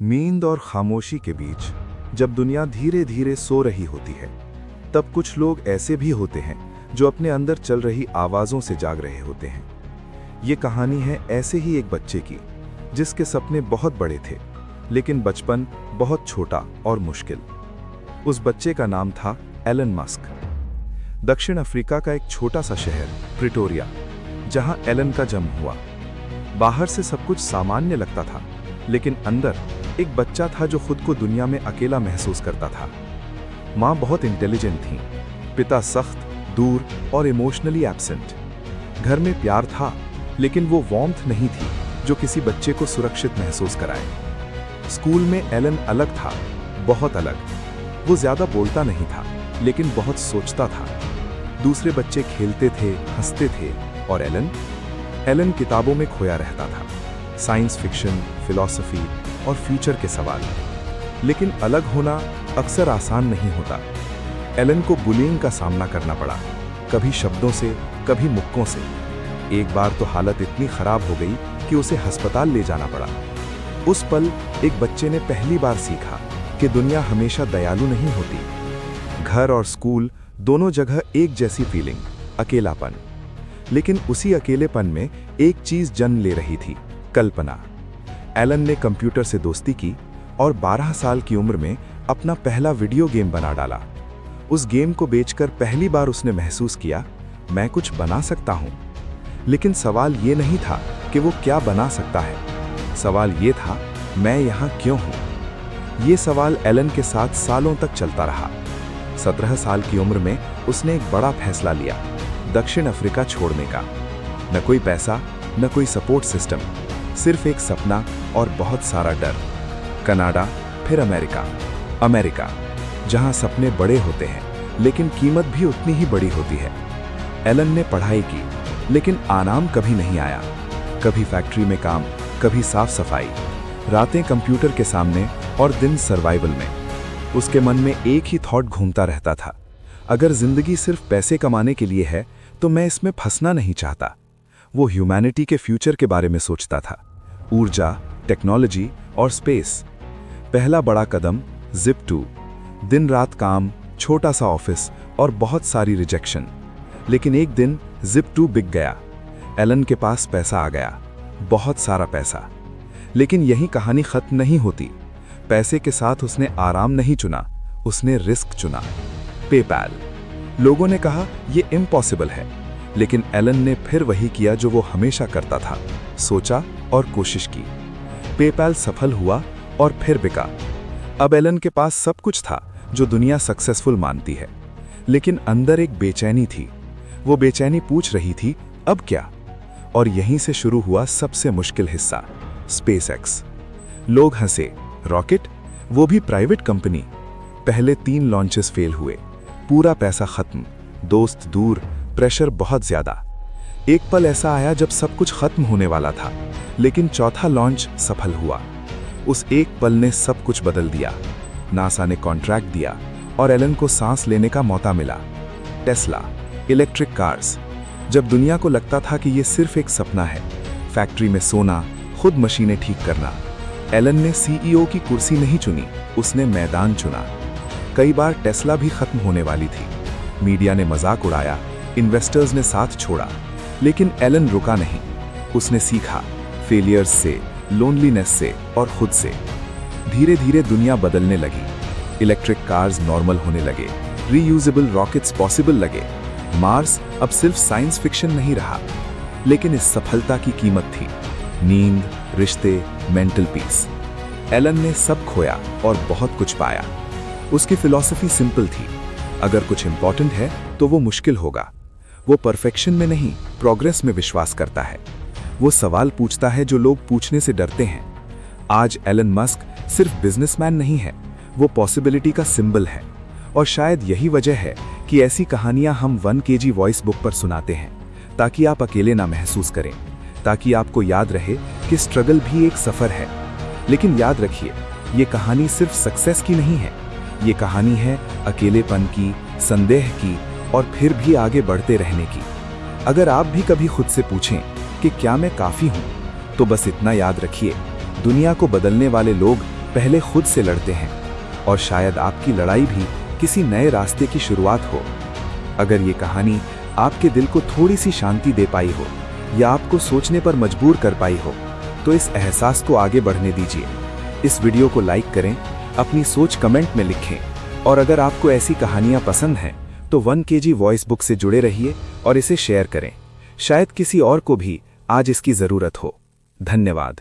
नींद और खामोशी के बीच जब दुनिया धीरे धीरे सो रही होती है, तब कुछ लोग ऐसे भी होते हैं जो अपने अंदर चल रही आवाज़ों से जाग रहे होते हैं। ये कहानी है ऐसे ही एक बच्चे की जिसके सपने बहुत बड़े थे, लेकिन बचपन बहुत छोटा और मुश्किल। उस बच्चे का नाम था एलन मस्क। दक्षिण अफ्रीका का एक छोटा सा शहर प्रिटोरिया, जहां एलन का जन्म हुआ। बाहर से सब कुछ सामान्य लगता था, लेकिन अंदर एक बच्चा था जो खुद को दुनिया में अकेला महसूस करता था। माँ बहुत इंटेलिजेंट थी, पिता सख्त, दूर और इमोशनली एब्सेंट। घर में प्यार था, लेकिन वो वार्मथ नहीं थी जो किसी बच्चे को सुरक्षित महसूस कराए। स्कूल में एलन अलग था, बहुत अलग। वो ज्यादा बोलता नहीं था, लेकिन बहुत सोचता था। दूसरे बच्चे खेलते थे, हंसते थे, और एलन किताबों में खोया रहता था। साइंस फिक्शन, फिलॉसफी और फ्यूचर के सवाल। लेकिन अलग होना अक्सर आसान नहीं होता। एलन को बुलिंग का सामना करना पड़ा, कभी शब्दों से, कभी मुक्कों से। एक बार तो हालत इतनी खराब हो गई कि उसे अस्पताल ले जाना पड़ा। उस पल एक बच्चे ने पहली बार सीखा कि दुनिया हमेशा दयालु नहीं होती। घर और स्कूल दोनों जगह एक जैसी फीलिंग, अकेलापन। लेकिन उसी अकेलेपन में एक चीज जन्म ले रही थी, कल्पना। एलन ने कंप्यूटर से दोस्ती की और 12 साल की उम्र में अपना पहला वीडियो गेम बना डाला। उस गेम को बेचकर पहली बार उसने महसूस किया, मैं कुछ बना सकता हूं। लेकिन सवाल ये नहीं था कि वो क्या बना सकता है, सवाल ये था, मैं यहां क्यों हूं। ये सवाल एलन के साथ सालों तक चलता रहा। 17 साल की उम्र में उसने एक बड़ा फैसला लिया, दक्षिण अफ्रीका छोड़ने का। न कोई पैसा, न कोई सपोर्ट सिस्टम, सिर्फ एक सपना और बहुत सारा डर। कनाडा, फिर अमेरिका, जहां सपने बड़े होते हैं, लेकिन कीमत भी उतनी ही बड़ी होती है। एलन ने पढ़ाई की, लेकिन आराम कभी नहीं आया। कभी फैक्ट्री में काम, कभी साफ सफाई, रातें कंप्यूटर के सामने और दिन सर्वाइवल में। उसके मन में एक ही थॉट घूमता रहता था, अगर जिंदगी सिर्फ पैसे कमाने के लिए है तो मैं इसमें फंसना नहीं चाहता। वो ह्यूमैनिटी के फ्यूचर के बारे में सोचता था, ऊर्जा, टेक्नोलॉजी और स्पेस। पहला बड़ा कदम, Zip2। दिन रात काम, छोटा सा ऑफिस और बहुत सारी रिजेक्शन। लेकिन एक दिन Zip2 बिक गया। एलन के पास पैसा आ गया, बहुत सारा पैसा। लेकिन यही कहानी खत्म नहीं होती। पैसे के साथ उसने आराम नहीं चुना, उसने रिस्क चुना। पेपैल। लोगों ने कहा यह इम्पॉसिबल है, लेकिन एलन ने फिर वही किया जो वो हमेशा करता था, सोचा और कोशिश की। पेपैल सफल हुआ और फिर बिका। अब एलन के पास सब कुछ था जो दुनिया सक्सेसफुल मानती है, लेकिन अंदर एक बेचैनी थी। वो बेचैनी पूछ रही थी, अब क्या? और यहीं से शुरू हुआ सबसे मुश्किल हिस्सा, SpaceX। लोग हंसे, रॉकेट, वो भी प्राइवेट कंपनी। पहले 3 लॉन्चेस फेल हुए, पूरा पैसा खत्म, दोस्त दूर, प्रेशर बहुत ज्यादा। एक पल ऐसा आया जब सब कुछ खत्म होने वाला था, लेकिन चौथा लॉन्च सफल हुआ। उस एक पल ने सब कुछ बदल दिया। नासा ने कॉन्ट्रैक्ट दिया और एलन को सांस लेने का मौका मिला। Tesla, electric cars. जब दुनिया को लगता था कि यह सिर्फ एक सपना है, फैक्ट्री में सोना, खुद मशीनें ठीक करना, एलन ने CEO की कुर्सी नहीं चुनी, उसने मैदान चुना। कई बार टेस्ला भी खत्म होने वाली थी। मीडिया ने मजाक उड़ाया, इन्वेस्टर्स ने साथ छोड़ा, लेकिन एलन रुका नहीं। उसने सीखा, फेलियर्स से, लोनलीनेस से और खुद से। धीरे धीरे दुनिया बदलने लगी। इलेक्ट्रिक कार्स नॉर्मल होने लगे, रीयूजेबल रॉकेट्स पॉसिबल लगे। मार्स अब सिर्फ साइंस फिक्शन नहीं रहा। लेकिन इस सफलता की कीमत थी नींद, रिश्ते, मेंटल पीस। एलन ने सब खोया और बहुत कुछ पाया। उसकी फिलॉसफी सिंपल थी, अगर कुछ इंपॉर्टेंट है तो वो मुश्किल होगा। वो परफेक्शन में नहीं, प्रोग्रेस में विश्वास करता है। वो सवाल पूछता है जो लोग पूछने से डरते हैं। आज एलन मस्क सिर्फ बिजनेसमैन नहीं है, वो पॉसिबिलिटी का सिंबल है। और शायद यही वजह है कि ऐसी कहानियां हम 1 kg वॉइस बुक पर सुनाते हैं, ताकि आप अकेले ना महसूस करें, ताकि आपको याद रहे कि स्ट्रगल भी एक सफर है। लेकिन याद रखिए, ये कहानी सिर्फ सक्सेस की नहीं है, ये कहानी है अकेलेपन की, संदेह की और फिर भी आगे बढ़ते रहने की। अगर आप भी कभी खुद से पूछें कि क्या मैं काफी हूं, तो बस इतना याद रखिए, दुनिया को बदलने वाले लोग पहले खुद से लड़ते हैं, और शायद आपकी लड़ाई भी किसी नए रास्ते की शुरुआत हो। अगर ये कहानी आपके दिल को थोड़ी सी शांति दे पाई हो या आपको सोचने पर मजबूर कर पाई हो, तो इस एहसास को आगे बढ़ने दीजिए। इस वीडियो को लाइक करें, अपनी सोच कमेंट में लिखें, और अगर आपको ऐसी कहानियां पसंद हैं तो 1 KG वॉइस बुक से जुड़े रहिए और इसे शेयर करें। शायद किसी और को भी आज इसकी जरूरत हो। धन्यवाद।